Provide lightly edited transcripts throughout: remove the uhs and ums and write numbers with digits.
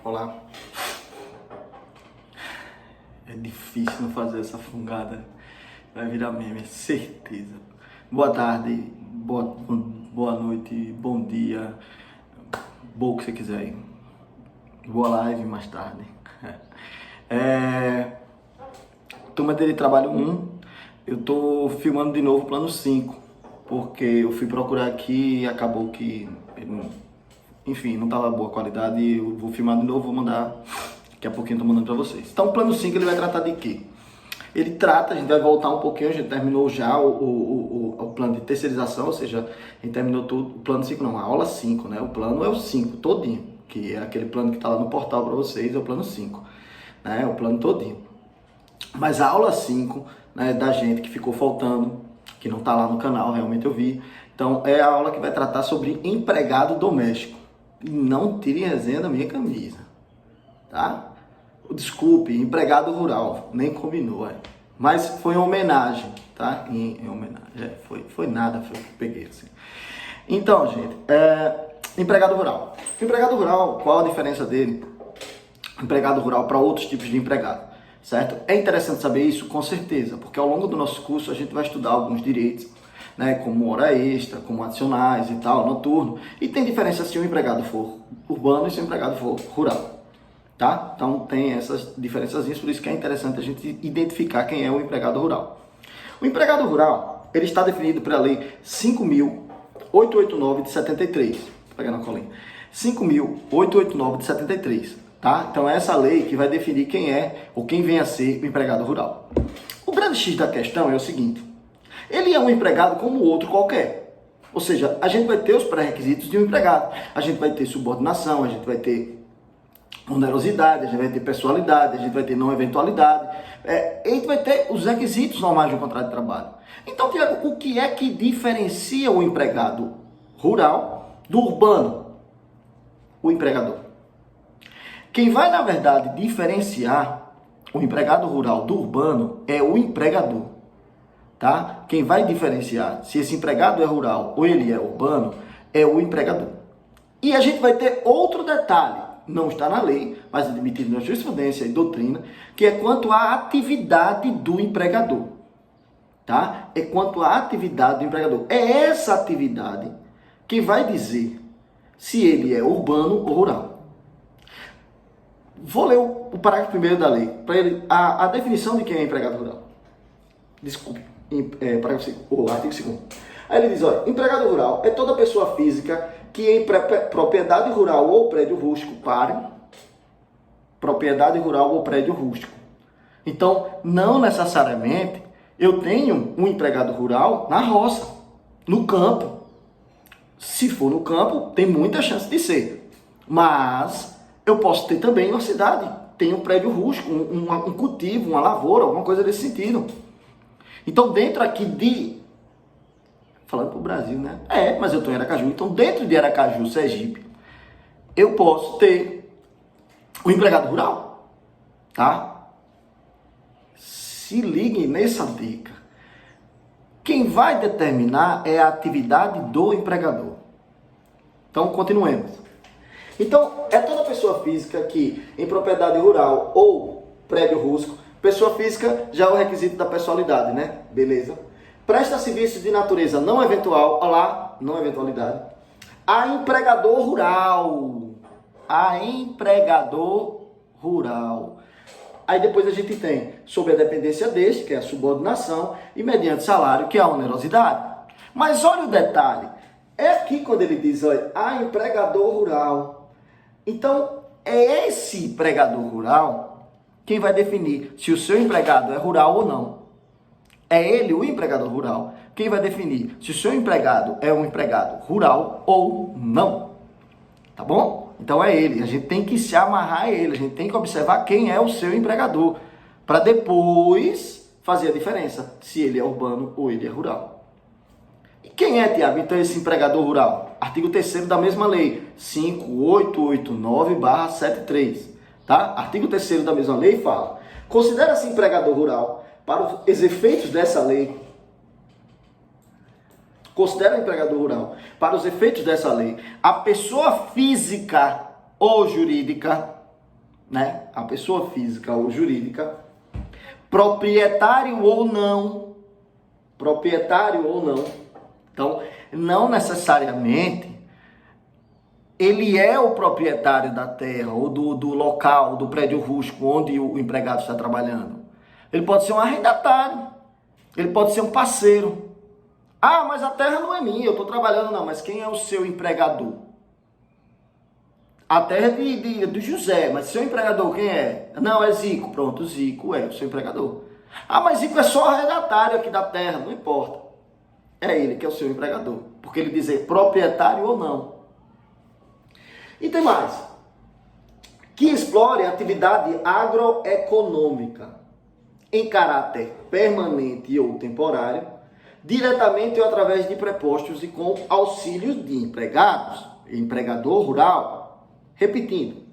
Olá. É difícil não fazer essa fungada. Vai virar meme, certeza. Boa tarde, boa noite, bom dia, boa o que você quiser aí. Boa live mais tarde. Turma dele trabalho 1, eu tô filmando de novo o plano 5, porque eu fui procurar aqui e acabou que, enfim, não tava boa qualidade. Eu vou filmar de novo, vou mandar, daqui a pouquinho eu tô mandando pra vocês. Então o plano 5 ele vai tratar de quê? Ele trata, a gente vai voltar um pouquinho, a gente terminou já o plano de terceirização, ou seja, a gente terminou tudo, o plano 5 não, a aula 5, né? O plano é o 5, todinho, que é aquele plano que está lá no portal para vocês, é o plano 5, né? O plano todinho. Mas a aula 5, né, da gente que ficou faltando, que não está lá no canal, realmente eu vi, então é a aula que vai tratar sobre empregado doméstico. E não tirem resenha da minha camisa, tá? Desculpe, empregado rural, nem combinou, mas foi uma homenagem, tá? Em homenagem, foi nada, foi que peguei assim. Então, gente, empregado rural. Empregado rural, qual a diferença dele? Empregado rural para outros tipos de empregado, certo? É interessante saber isso, com certeza, porque ao longo do nosso curso a gente vai estudar alguns direitos, né, como hora extra, como adicionais e tal, noturno, e tem diferença se o empregado for urbano e se o empregado for rural. Tá? Então tem essas diferençazinhas, por isso que é interessante a gente identificar quem é o empregado rural. O empregado rural, ele está definido pela lei 5.889 de 73. Vou pegar na colinha. 5.889 de 73, tá? Então é essa lei que vai definir quem é ou quem vem a ser o empregado rural. O grande X da questão é o seguinte: ele é um empregado como outro qualquer. Ou seja, a gente vai ter os pré-requisitos de um empregado. A gente vai ter subordinação, a gente vai ter onerosidade, a gente vai ter pessoalidade, a gente vai ter não eventualidade, a gente vai ter os requisitos normais de um contrato de trabalho. Então, Tiago, o que é que diferencia o empregado rural do urbano? O empregador. Quem vai, na verdade, diferenciar o empregado rural do urbano é o empregador, tá? Quem vai diferenciar se esse empregado é rural ou ele é urbano é o empregador. E a gente vai ter outro detalhe, não está na lei, mas admitido na jurisprudência e doutrina, que é quanto à atividade do empregador, tá? É quanto à atividade do empregador. É essa atividade que vai dizer se ele é urbano ou rural. Vou ler o parágrafo primeiro da lei, para ele a definição de quem é empregado rural. Desculpe, parágrafo 5, o artigo 2º. Aí ele diz, olha, empregado rural é toda pessoa física que em propriedade rural ou prédio rústico, propriedade rural ou prédio rústico. Então, não necessariamente eu tenho um empregado rural na roça, no campo. Se for no campo, tem muita chance de ser. Mas eu posso ter também uma cidade, tem um prédio rústico, um cultivo, uma lavoura, alguma coisa desse sentido. Então, dentro aqui de... Falando para o Brasil, né? Mas eu estou em Aracaju. Então, dentro de Aracaju, Sergipe, eu posso ter um empregado rural, tá? Se liguem nessa dica. Quem vai determinar é a atividade do empregador. Então, continuemos. Então, é toda pessoa física que, em propriedade rural ou prédio rústico, pessoa física já é o requisito da pessoalidade, né? Beleza. Presta serviços de natureza não eventual, olha lá, não eventualidade, a empregador rural. A empregador rural. Aí depois a gente tem sob a dependência deste, que é a subordinação, e mediante salário, que é a onerosidade. Mas olha o detalhe, é aqui quando ele diz, olha, a empregador rural. Então, é esse empregador rural quem vai definir se o seu empregado é rural ou não. É ele, o empregador rural, quem vai definir se o seu empregado é um empregado rural ou não. Tá bom? Então é ele. A gente tem que se amarrar a ele. A gente tem que observar quem é o seu empregador. Para depois fazer a diferença. Se ele é urbano ou ele é rural. E quem é, Tiago, então esse empregador rural? Artigo 3º da mesma lei. 5889/73. Tá? Artigo 3º da mesma lei fala. Considera-se empregador rural para os efeitos dessa lei, considera o empregador rural, para os efeitos dessa lei, a pessoa física ou jurídica né? A pessoa física ou jurídica, proprietário ou não, então, não necessariamente ele é o proprietário da terra ou do local, do prédio rústico onde o empregado está trabalhando. Ele pode ser um arrendatário, ele pode ser um parceiro. Ah, mas a terra não é minha, eu estou trabalhando. Não, mas quem é o seu empregador? A terra é do José, mas seu empregador quem é? Não, é Zico. Pronto, Zico é o seu empregador. Ah, mas Zico é só arrendatário aqui da terra, não importa. É ele que é o seu empregador, porque ele dizer proprietário ou não. E tem mais. Que explore atividade agroeconômica em caráter permanente ou temporário, diretamente ou através de prepostos e com auxílios de empregados, empregador rural. Repetindo,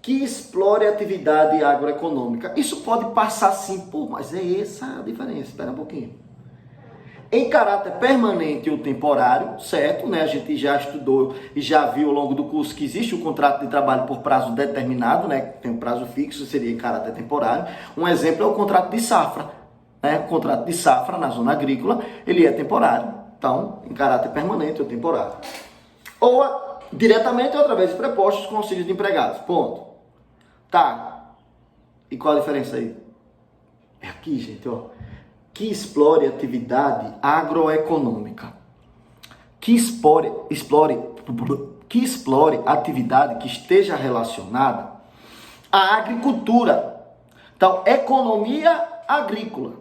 que explore atividade agroeconômica. Isso pode passar assim, pô, mas é essa a diferença, espera um pouquinho. Em caráter permanente ou temporário, certo? Né? A gente já estudou e já viu ao longo do curso que existe o contrato de trabalho por prazo determinado, né? Tem um prazo fixo, seria em caráter temporário. Um exemplo é o contrato de safra. Né? O contrato de safra na zona agrícola, ele é temporário. Então, em caráter permanente ou temporário. Ou diretamente ou através de prepostos com auxílio de empregados. Ponto. Tá. E qual a diferença aí? É aqui, gente, ó. Que explore atividade agroeconômica. Que explore atividade que esteja relacionada à agricultura. Então, economia agrícola.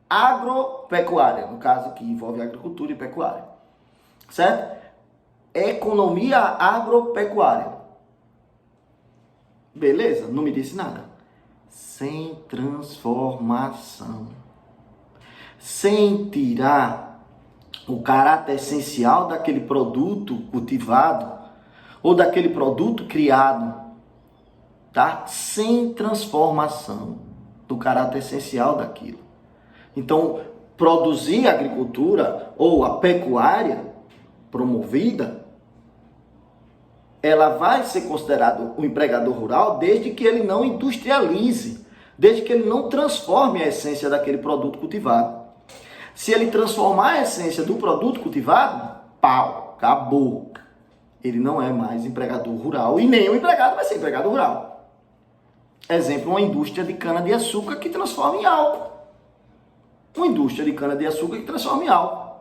Agropecuária, no caso que envolve agricultura e pecuária. Certo? Economia agropecuária. Beleza? Não me disse nada. Sem transformação. Sem tirar o caráter essencial daquele produto cultivado ou daquele produto criado. Tá? Sem transformação do caráter essencial daquilo. Então, produzir a agricultura ou a pecuária promovida, ela vai ser considerado um empregador rural desde que ele não industrialize, desde que ele não transforme a essência daquele produto cultivado. Se ele transformar a essência do produto cultivado, pau, acabou. Ele não é mais empregador rural e nem o empregado vai ser empregado rural. Exemplo, uma indústria de cana-de-açúcar que transforma em álcool. Uma indústria de cana-de-açúcar que transforma em álcool.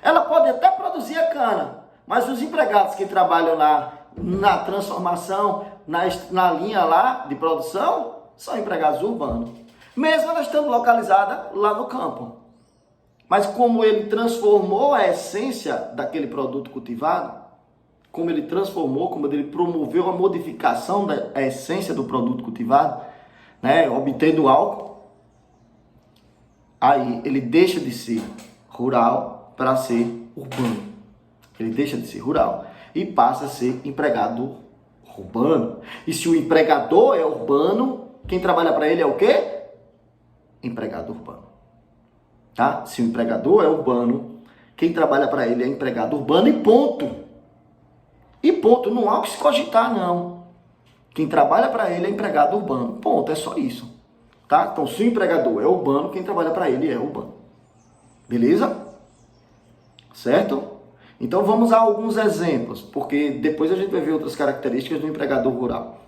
Ela pode até produzir a cana, mas os empregados que trabalham lá na transformação, na linha lá de produção, são empregados urbanos. Mesmo ela estando localizada lá no campo. Mas como ele transformou a essência daquele produto cultivado, como ele transformou, como ele promoveu a modificação da essência do produto cultivado, né, obtendo álcool, aí ele deixa de ser rural para ser urbano. Ele deixa de ser rural e passa a ser empregado urbano. E se o empregador é urbano, quem trabalha para ele é o quê? Empregado urbano. Tá? Se o empregador é urbano, quem trabalha para ele é empregado urbano e ponto. E ponto, não há o que se cogitar, não. Quem trabalha para ele é empregado urbano. Ponto, é só isso. Tá? Então, se o empregador é urbano, quem trabalha para ele é urbano. Beleza? Certo? Então vamos a alguns exemplos, porque depois a gente vai ver outras características do empregador rural.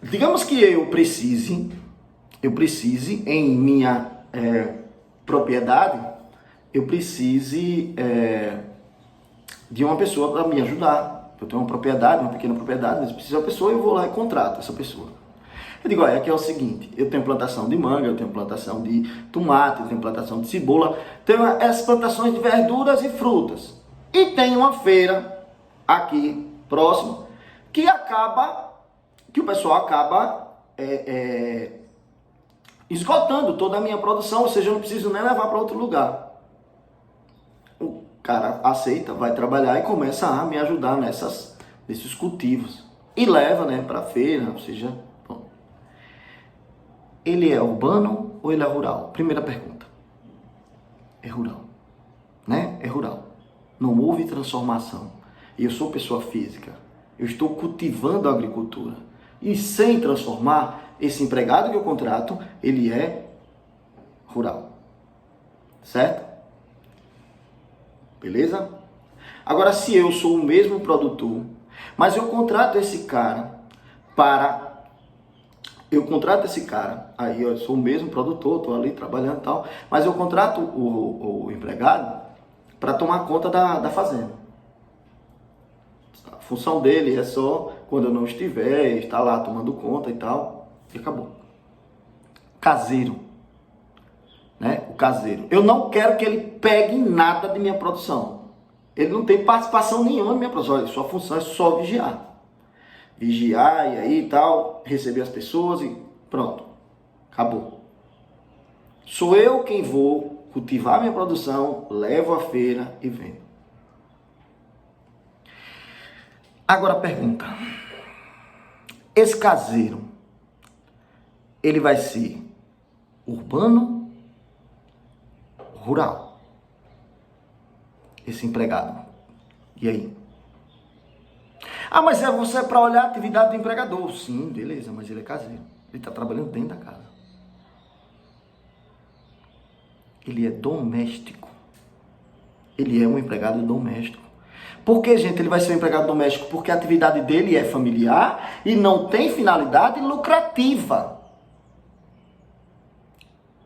Digamos que eu precise em minha propriedade, eu precise de uma pessoa para me ajudar. Eu tenho uma propriedade, uma pequena propriedade, mas preciso de uma pessoa e eu vou lá e contrato essa pessoa. Eu digo, olha, aqui é o seguinte, eu tenho plantação de manga, eu tenho plantação de tomate, eu tenho plantação de cebola, tenho as plantações de verduras e frutas. E tem uma feira aqui, próximo, que o pessoal acaba esgotando toda a minha produção, ou seja, eu não preciso nem levar para outro lugar. O cara aceita, vai trabalhar e começa a me ajudar nesses cultivos. E leva, né, para a feira, ou seja... Ele é urbano ou ele é rural? Primeira pergunta. É rural. Né? É rural. Não houve transformação. E eu sou pessoa física. Eu estou cultivando a agricultura. E sem transformar, esse empregado que eu contrato, ele é rural. Certo? Beleza? Agora, se eu sou o mesmo produtor, mas eu contrato esse cara aí eu sou o mesmo produtor, estou ali trabalhando e tal, mas eu contrato o empregado para tomar conta da fazenda. A função dele é só, quando eu não estiver, estar lá tomando conta e tal, e acabou. Caseiro. Né? O caseiro. Eu não quero que ele pegue nada de minha produção. Ele não tem participação nenhuma na minha produção. Olha, sua função é só vigiar. Vigiar e aí e tal, receber as pessoas e pronto. Acabou. Sou eu quem vou cultivar minha produção, levo à feira e vendo. Agora pergunta. Esse caseiro, ele vai ser urbano, rural? Esse empregado. E aí? Ah, mas você é para olhar a atividade do empregador. Sim, beleza, mas ele é caseiro. Ele está trabalhando dentro da casa. Ele é doméstico. Ele é um empregado doméstico. Por que, gente, ele vai ser um empregado doméstico? Porque a atividade dele é familiar e não tem finalidade lucrativa.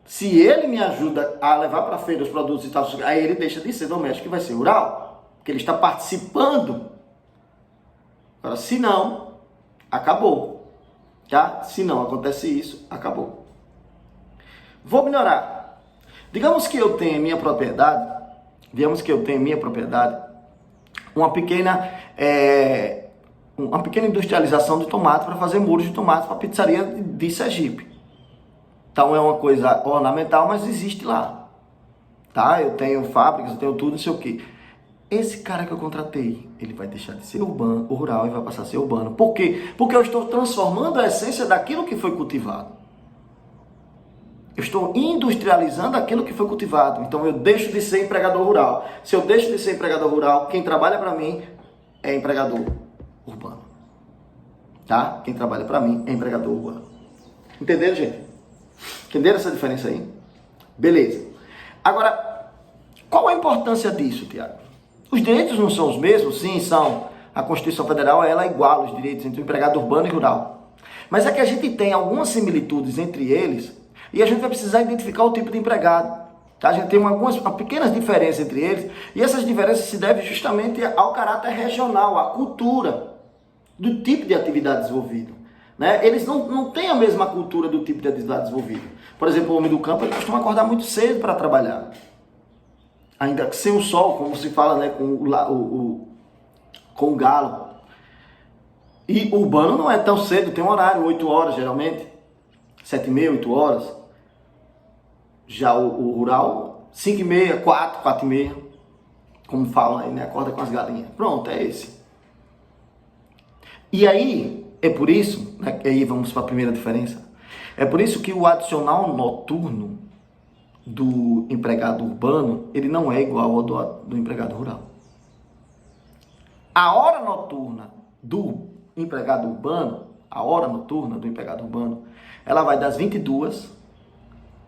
Se ele me ajuda a levar para a feira os produtos e tal, aí ele deixa de ser doméstico e vai ser rural. Porque ele está participando. Agora, se não, acabou. Tá? Se não acontece isso, acabou. Vou melhorar. Digamos que eu tenha minha propriedade, uma pequena industrialização de tomate para fazer molhos de tomate para a pizzaria de Sergipe. Então é uma coisa ornamental, mas existe lá. Tá? Eu tenho fábricas, eu tenho tudo, não sei o quê. Esse cara que eu contratei, ele vai deixar de ser urbano, o rural, e vai passar a ser urbano. Por quê? Porque eu estou transformando a essência daquilo que foi cultivado. Eu estou industrializando aquilo que foi cultivado. Então eu deixo de ser empregador rural. Se eu deixo de ser empregador rural, quem trabalha para mim é empregador urbano. Tá? Quem trabalha para mim é empregador urbano. Entenderam, gente? Entenderam essa diferença aí? Beleza. Agora, qual a importância disso, Tiago? Os direitos não são os mesmos? Sim, são. A Constituição Federal, ela iguala os direitos entre o empregado urbano e rural. Mas é que a gente tem algumas similitudes entre eles e a gente vai precisar identificar o tipo de empregado. Tá? A gente tem algumas pequenas diferenças entre eles e essas diferenças se devem justamente ao caráter regional, à cultura do tipo de atividade desenvolvido. Né? Eles não têm a mesma cultura do tipo de atividade desenvolvido. Por exemplo, o homem do campo, ele costuma acordar muito cedo para trabalhar. Ainda sem o sol, como se fala, né, com o galo. E o urbano não é tão cedo, tem um horário, 8 horas geralmente, 7h30, 8 horas. Já o rural, 5h30, 4h30, como falam aí, né, acorda com as galinhas. Pronto, é esse. E aí, é por isso, né, aí vamos para a primeira diferença, é por isso que o adicional noturno do empregado urbano, ele não é igual ao do empregado rural. A hora noturna do empregado urbano, ela vai das 22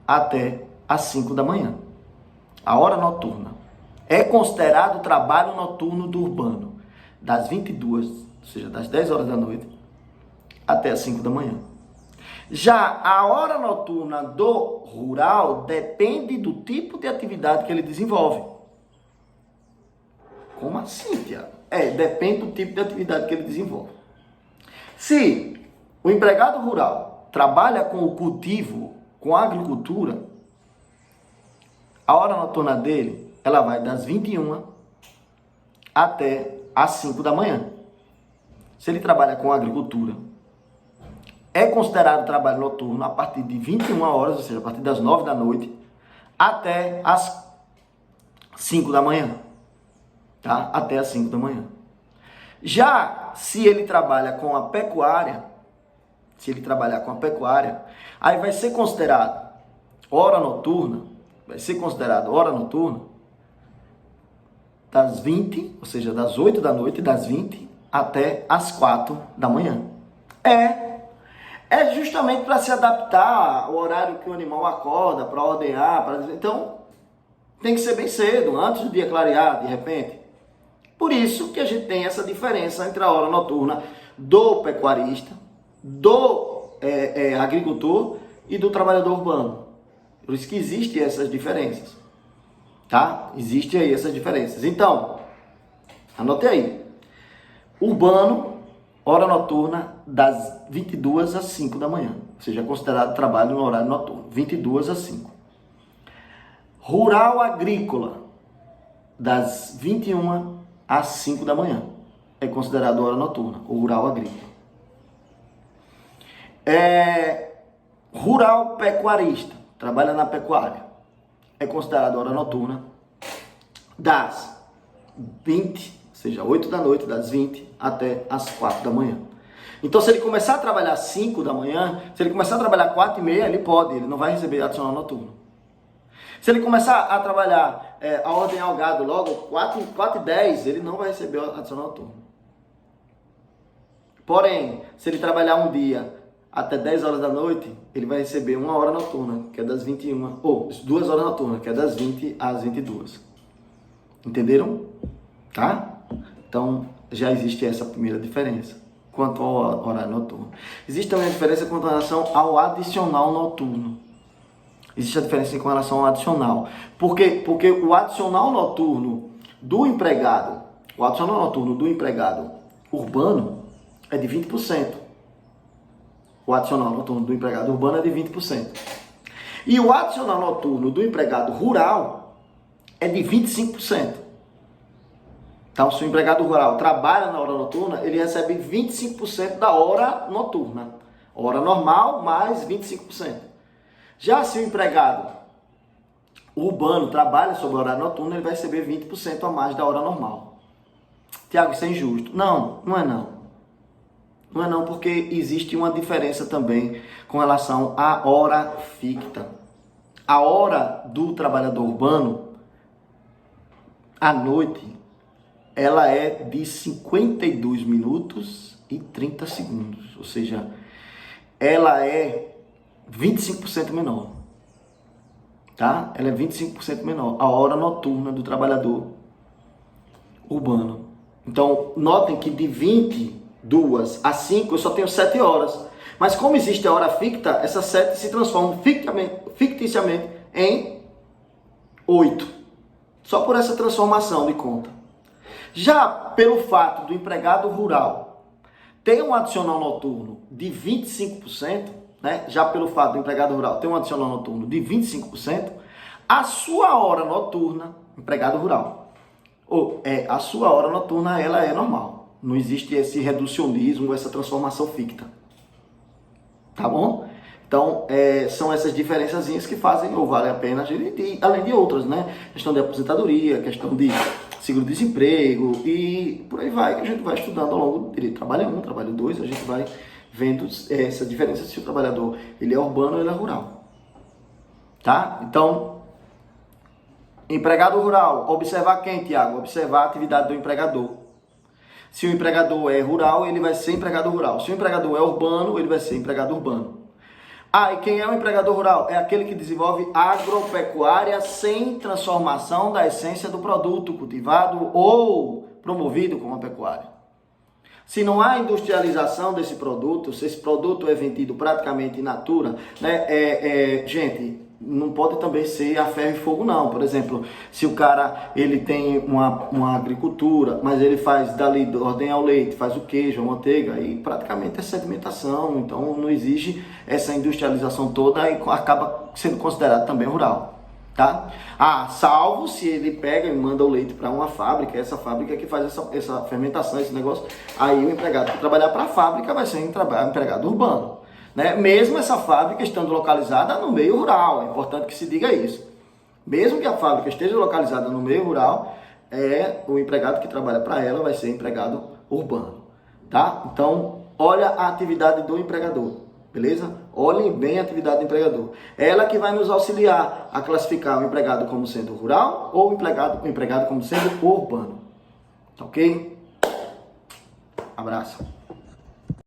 até as 5 da manhã. A hora noturna é considerado o trabalho noturno do urbano, das 22, ou seja, das 10 horas da noite até as 5 da manhã. Já a hora noturna do rural depende do tipo de atividade que ele desenvolve. Como assim, Tiago? Depende do tipo de atividade que ele desenvolve. Se o empregado rural trabalha com o cultivo, com a agricultura, a hora noturna dele, ela vai das 21 até as 5 da manhã. Se ele trabalha com a agricultura, é considerado trabalho noturno a partir de 21 horas, ou seja, a partir das 9 da noite, até as 5 da manhã. Tá? Até as 5 da manhã. Já se ele trabalha com a pecuária, aí vai ser considerado hora noturna, das 20, ou seja, das 8 da noite, das 20 até as 4 da manhã. É justamente para se adaptar ao horário que o animal acorda, para ordenhar, então tem que ser bem cedo, antes do dia clarear, de repente. Por isso que a gente tem essa diferença entre a hora noturna do pecuarista, do agricultor e do trabalhador urbano. Por isso que existem essas diferenças, tá? Existem aí essas diferenças. Então, anote aí. Urbano, hora noturna, das 22 às 5 da manhã. Ou seja, é considerado trabalho no horário noturno, 22 às 5. Rural agrícola, das 21 às 5 da manhã. É considerado hora noturna, o rural agrícola. Rural pecuarista, trabalha na pecuária. É considerado hora noturna, das 20, ou seja, 8 da noite, das 20 até as 4 da manhã. Então, se ele começar a trabalhar às 5 da manhã, se ele começar a trabalhar às 4h30, ele não vai receber adicional noturno. Se ele começar a trabalhar, a ordenhar o gado logo, 4h10, ele não vai receber adicional noturno. Porém, se ele trabalhar um dia até 10 horas da noite, ele vai receber 1 hora noturna, que é das 21, ou 2 horas noturnas, que é das 20 às 22. Entenderam? Tá? Então, já existe essa primeira diferença quanto ao horário noturno. Existe também a diferença com relação ao adicional noturno. Existe a diferença com relação ao adicional. Por quê? Porque o adicional noturno do empregado, urbano é de 20%. O adicional noturno do empregado urbano é de 20%. E o adicional noturno do empregado rural é de 25%. Então, se o empregado rural trabalha na hora noturna, ele recebe 25% da hora noturna. Hora normal mais 25%. Já se o empregado urbano trabalha sob horário noturno, ele vai receber 20% a mais da hora normal. Tiago, isso é injusto. Não, não é não. Não é não, porque existe uma diferença também com relação à hora ficta. A hora do trabalhador urbano, à noite, ela é de 52 minutos e 30 segundos. Ou seja, ela é 25% menor. Tá? Ela é 25% menor. A hora noturna do trabalhador urbano. Então, notem que de 22 a 5 eu só tenho 7 horas. Mas como existe a hora ficta, essas 7 se transformam ficticiamente em 8. Só por essa transformação de conta. Já pelo fato do empregado rural ter um adicional noturno de 25%, né? Já pelo fato do empregado rural ter um adicional noturno de 25%, a sua hora noturna, empregado rural, a sua hora noturna, ela é normal. Não existe esse reducionismo, essa transformação ficta. Tá bom? Então, são essas diferençazinhas que fazem ou vale a pena, além de outras, né? Questão de aposentadoria, questão de seguro-desemprego e por aí vai, que a gente vai estudando ao longo dele. Trabalho 1, trabalho 2, a gente vai vendo essa diferença se o trabalhador ele é urbano ou ele é rural. Tá? Então, empregado rural, observar quem, Tiago? Observar a atividade do empregador. Se o empregador é rural, ele vai ser empregado rural. Se o empregador é urbano, ele vai ser empregado urbano. E quem é o empregador rural? É aquele que desenvolve agropecuária sem transformação da essência do produto cultivado ou promovido como a pecuária. Se não há industrialização desse produto, se esse produto é vendido praticamente in natura, né, gente, não pode também ser a ferro e fogo não. Por exemplo, se o cara ele tem uma agricultura, mas ele faz dali ordenha ao leite, faz o queijo, a manteiga, e praticamente é sedimentação, então não exige essa industrialização toda e acaba sendo considerado também rural. Tá? Salvo se ele pega e manda o leite para uma fábrica, essa fábrica que faz essa fermentação, esse negócio, aí o empregado que trabalhar para a fábrica vai ser um empregado urbano. Né? Mesmo essa fábrica estando localizada no meio rural, é importante que se diga isso. Mesmo que a fábrica esteja localizada no meio rural, o empregado que trabalha para ela vai ser empregado urbano. Tá? Então, olha a atividade do empregador. Beleza? Olhem bem a atividade do empregador. É ela que vai nos auxiliar a classificar o empregado como sendo rural ou o empregado como sendo urbano. Ok? Abraço.